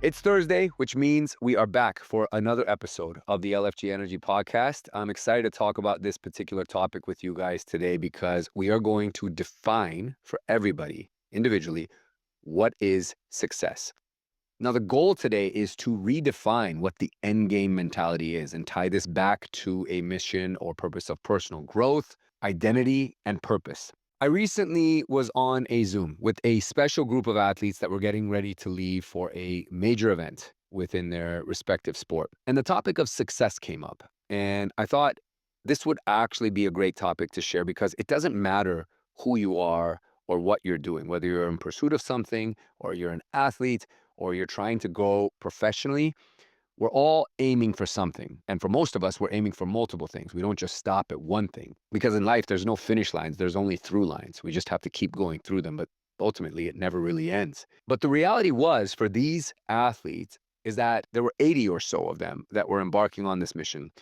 It's Thursday, which means we are back for another episode of the LFG Energy Podcast. I'm excited to talk about this particular topic with you guys today because we are going to define for everybody individually what is success. Now, the goal today is to redefine what the end game mentality is and tie this back to a mission or purpose of personal growth, identity, and purpose. I recently was on a Zoom with a special group of athletes that were getting ready to leave for a major event within their respective sport. And the topic of success came up. And I thought this would actually be a great topic to share because it doesn't matter who you are or what you're doing, whether you're in pursuit of something or you're an athlete or you're trying to go professionally. We're all aiming for something. And for most of us, we're aiming for multiple things. We don't just stop at one thing. Because in life, there's no finish lines. There's only through lines. We just have to keep going through them. But ultimately, it never really ends. But the reality was for these athletes is that there were 80 or so of them that were embarking on this mission.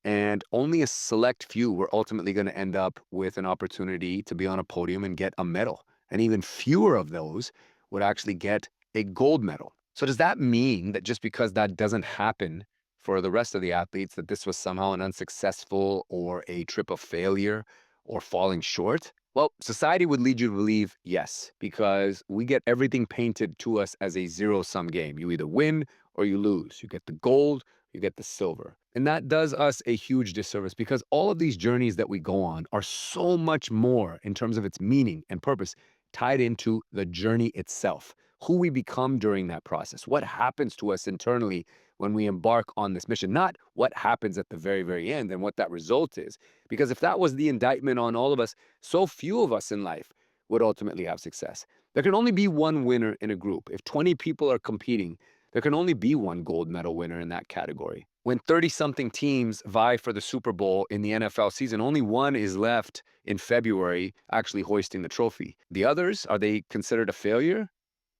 And only a select few were ultimately going to end up with an opportunity to be on a podium and get a medal. And even fewer of those would actually get a gold medal. So does that mean that just because that doesn't happen for the rest of the athletes, that this was somehow an unsuccessful or a trip of failure or falling short? Well, society would lead you to believe yes, because we get everything painted to us as a zero-sum game. You either win or you lose. You get the gold, you get the silver. And that does us a huge disservice because all of these journeys that we go on are so much more in terms of its meaning and purpose tied into the journey itself, who we become during that process, what happens to us internally when we embark on this mission, not what happens at the very, very end and what that result is. Because if that was the indictment on all of us, so few of us in life would ultimately have success. There can only be one winner in a group. If 20 people are competing, there can only be one gold medal winner in that category. When 30-something teams vie for the Super Bowl in the NFL season, only one is left in February actually hoisting the trophy. The others, are they considered a failure?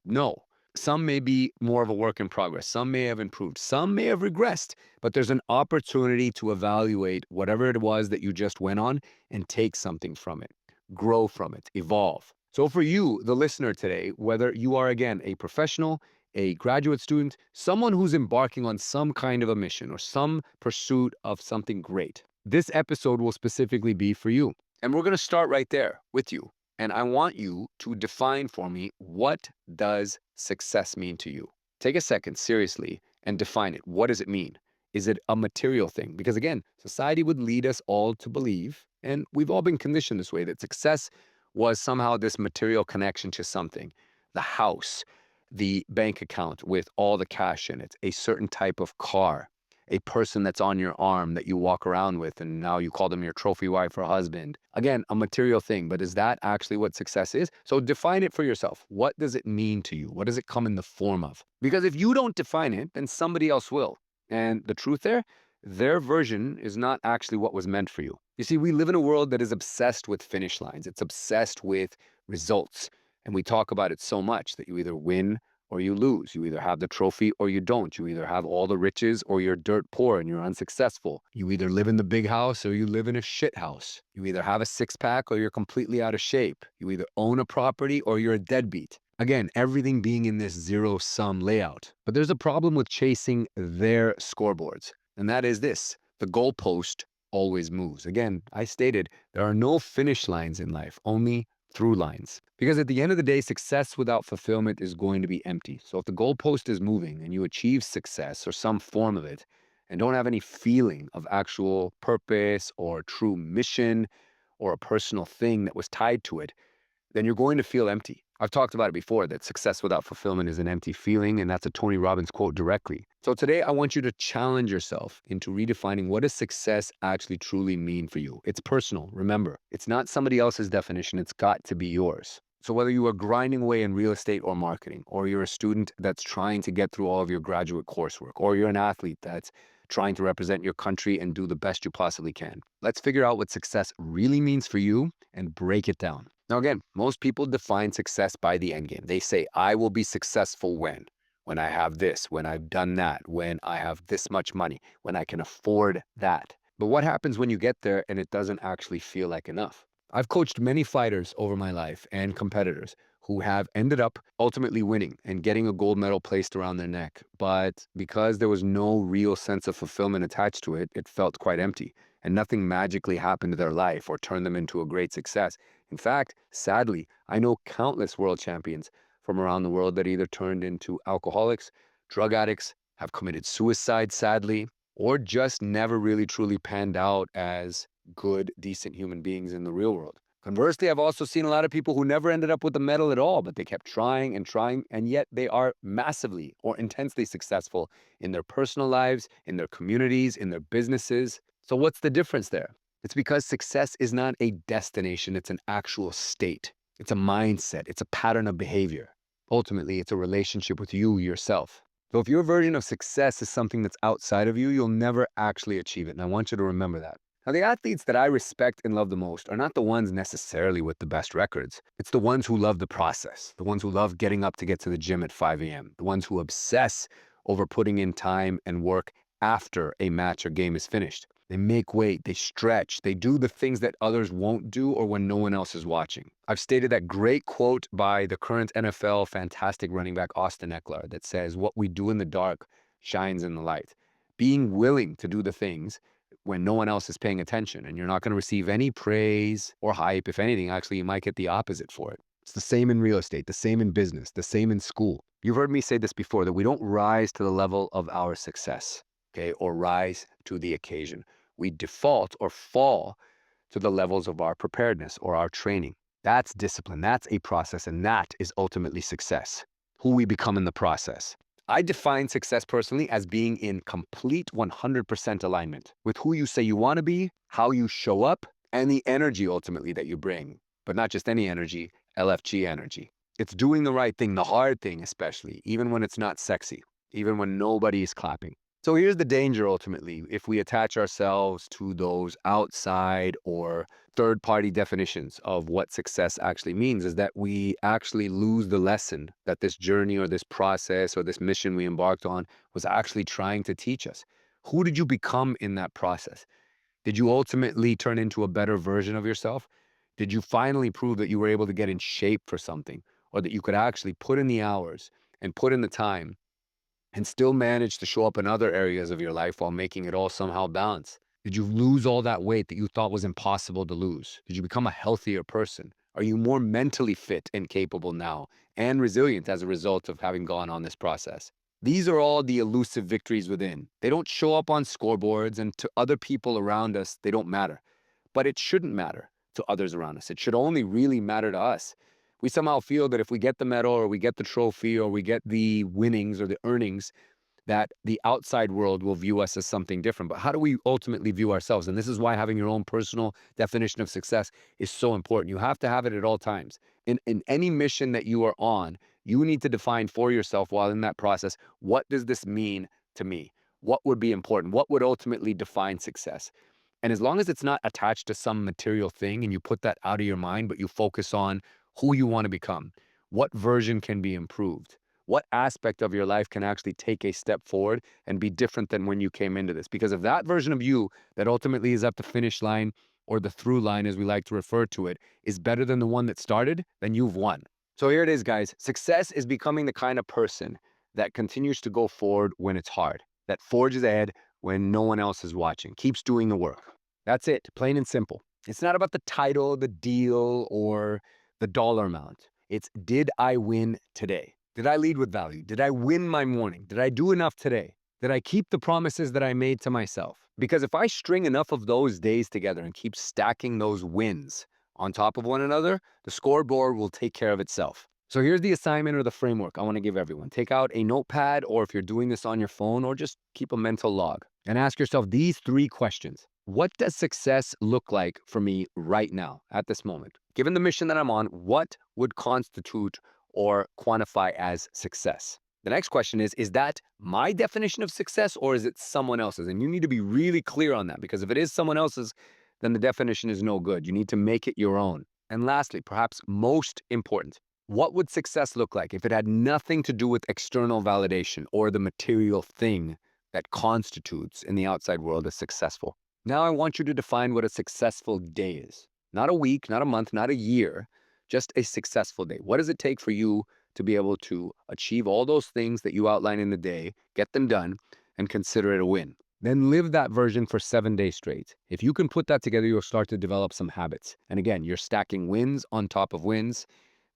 No. Some may be more of a work in progress. Some may have improved. Some may have regressed. But there's an opportunity to evaluate whatever it was that you just went on and take something from it, grow from it, evolve. So for you, the listener today, whether you are, again, a professional, a graduate student, someone who's embarking on some kind of a mission or some pursuit of something great, this episode will specifically be for you. And we're going to start right there with you. And I want you to define for me, what does success mean to you? Take a second, seriously, and define it. What does it mean? Is it a material thing? Because again, society would lead us all to believe, and we've all been conditioned this way, that success was somehow this material connection to something. The house, the bank account with all the cash in it, a certain type of car, a person that's on your arm that you walk around with, and now you call them your trophy wife or husband. Again, a material thing, but is that actually what success is? So define it for yourself. What does it mean to you? What does it come in the form of? Because if you don't define it, then somebody else will. And the truth there, their version is not actually what was meant for you. You see, we live in a world that is obsessed with finish lines. It's obsessed with results. And we talk about it so much that you either win or you lose. You either have the trophy or you don't. You either have all the riches or you're dirt poor and you're unsuccessful. You either live in the big house or you live in a shit house. You either have a six-pack or you're completely out of shape. You either own a property or you're a deadbeat. Again, everything being in this zero-sum layout. But there's a problem with chasing their scoreboards, and that is this: the goalpost always moves. Again, I stated there are no finish lines in life, only through lines. Because at the end of the day, success without fulfillment is going to be empty. So if the goalpost is moving and you achieve success or some form of it and don't have any feeling of actual purpose or true mission or a personal thing that was tied to it, then you're going to feel empty. I've talked about it before, that success without fulfillment is an empty feeling, and that's a Tony Robbins quote directly. So today I want you to challenge yourself into redefining, what does success actually truly mean for you? It's personal, remember. It's not somebody else's definition, it's got to be yours. So whether you are grinding away in real estate or marketing, or you're a student that's trying to get through all of your graduate coursework, or you're an athlete that's trying to represent your country and do the best you possibly can, let's figure out what success really means for you and break it down. Now, again, most people define success by the end game. They say, I will be successful when I have this, when I've done that, when I have this much money, when I can afford that. But what happens when you get there and it doesn't actually feel like enough? I've coached many fighters over my life and competitors who have ended up ultimately winning and getting a gold medal placed around their neck. But because there was no real sense of fulfillment attached to it, it felt quite empty. And nothing magically happened to their life or turned them into a great success. In fact, sadly, I know countless world champions from around the world that either turned into alcoholics, drug addicts, have committed suicide, sadly, or just never really truly panned out as good, decent human beings in the real world. Conversely, I've also seen a lot of people who never ended up with a medal at all, but they kept trying, and yet they are massively or intensely successful in their personal lives, in their communities, in their businesses. So, what's the difference there? It's because success is not a destination, it's an actual state. It's a mindset, it's a pattern of behavior. Ultimately, it's a relationship with you, yourself. So, if your version of success is something that's outside of you, you'll never actually achieve it. And I want you to remember that. Now, the athletes that I respect and love the most are not the ones necessarily with the best records. It's the ones who love the process, the ones who love getting up to get to the gym at 5 a.m., the ones who obsess over putting in time and work after a match or game is finished. They make weight, they stretch, they do the things that others won't do or when no one else is watching. I've stated that great quote by the current NFL fantastic running back Austin Eckler that says, "What we do in the dark shines in the light." Being willing to do the things when no one else is paying attention, and you're not going to receive any praise or hype. If anything, actually, you might get the opposite for it. It's the same in real estate, the same in business, the same in school. You've heard me say this before, that we don't rise to the level of our success, okay, or rise to the occasion. We default or fall to the levels of our preparedness or our training. That's discipline, that's a process, and that is ultimately success, who we become in the process. I define success personally as being in complete 100% alignment with who you say you want to be, how you show up, and the energy ultimately that you bring. But not just any energy, LFG energy. It's doing the right thing, the hard thing especially, even when it's not sexy, even when nobody is clapping. So here's the danger ultimately if we attach ourselves to those outside or third-party definitions of what success actually means, is that we actually lose the lesson that this journey or this process or this mission we embarked on was actually trying to teach us. Who did you become in that process? Did you ultimately turn into a better version of yourself? Did you finally prove that you were able to get in shape for something, or that you could actually put in the hours and put in the time and still manage to show up in other areas of your life while making it all somehow balance? Did you lose all that weight that you thought was impossible to lose? Did you become a healthier person? Are you more mentally fit and capable now and resilient as a result of having gone on this process? These are all the elusive victories within. They don't show up on scoreboards, and to other people around us, they don't matter. But it shouldn't matter to others around us. It should only really matter to us. We somehow feel that if we get the medal or we get the trophy or we get the winnings or the earnings, that the outside world will view us as something different. But how do we ultimately view ourselves? And this is why having your own personal definition of success is so important. You have to have it at all times. In any mission that you are on, you need to define for yourself while in that process, what does this mean to me? What would be important? What would ultimately define success? And as long as it's not attached to some material thing and you put that out of your mind, but you focus on who you want to become, what version can be improved, what aspect of your life can actually take a step forward and be different than when you came into this. Because if that version of you that ultimately is at the finish line, or the through line as we like to refer to it, is better than the one that started, then you've won. So here it is, guys. Success is becoming the kind of person that continues to go forward when it's hard, that forges ahead when no one else is watching, keeps doing the work. That's it, plain and simple. It's not about the title, the deal, or the dollar amount. It's, did I win today? Did I lead with value? Did I win my morning? Did I do enough today? Did I keep the promises that I made to myself? Because if I string enough of those days together and keep stacking those wins on top of one another, the scoreboard will take care of itself. So here's the assignment or the framework I want to give everyone. Take out a notepad, or if you're doing this on your phone, or just keep a mental log and ask yourself these 3 questions. What does success look like for me right now, at this moment? Given the mission that I'm on, what would constitute or quantify as success? The next question is that my definition of success, or is it someone else's? And you need to be really clear on that, because if it is someone else's, then the definition is no good. You need to make it your own. And lastly, perhaps most important, what would success look like if it had nothing to do with external validation or the material thing that constitutes in the outside world as successful? Now I want you to define what a successful day is. Not a week, not a month, not a year, just a successful day. What does it take for you to be able to achieve all those things that you outline in the day, get them done, and consider it a win? Then live that version for 7 days straight. If you can put that together, you'll start to develop some habits. And again, you're stacking wins on top of wins.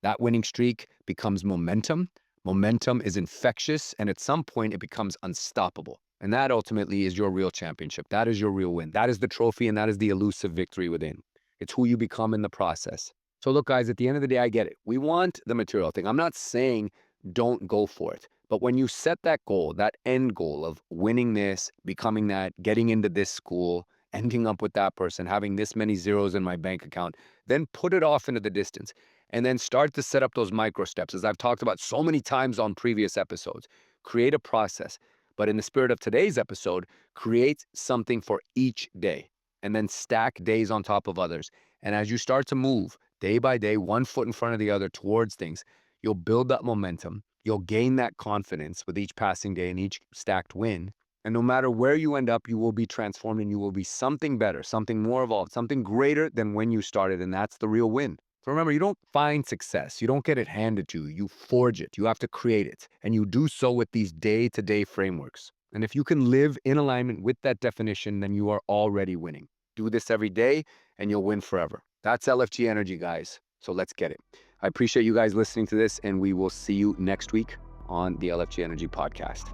That winning streak becomes momentum. Momentum is infectious, and at some point, it becomes unstoppable. And that ultimately is your real championship. That is your real win. That is the trophy, and that is the elusive victory within. It's who you become in the process. So, look, guys, at the end of the day, I get it. We want the material thing. I'm not saying don't go for it. But when you set that goal, that end goal of winning this, becoming that, getting into this school, ending up with that person, having this many zeros in my bank account, then put it off into the distance and then start to set up those micro steps. As I've talked about so many times on previous episodes, create a process. But in the spirit of today's episode, create something for each day and then stack days on top of others. And as you start to move day by day, one foot in front of the other towards things, you'll build that momentum. You'll gain that confidence with each passing day and each stacked win. And no matter where you end up, you will be transformed and you will be something better, something more evolved, something greater than when you started. And that's the real win. So remember, you don't find success. You don't get it handed to you. You forge it. You have to create it. And you do so with these day-to-day frameworks. And if you can live in alignment with that definition, then you are already winning. Do this every day and you'll win forever. That's LFG energy, guys. So let's get it. I appreciate you guys listening to this, and we will see you next week on the LFG Energy Podcast.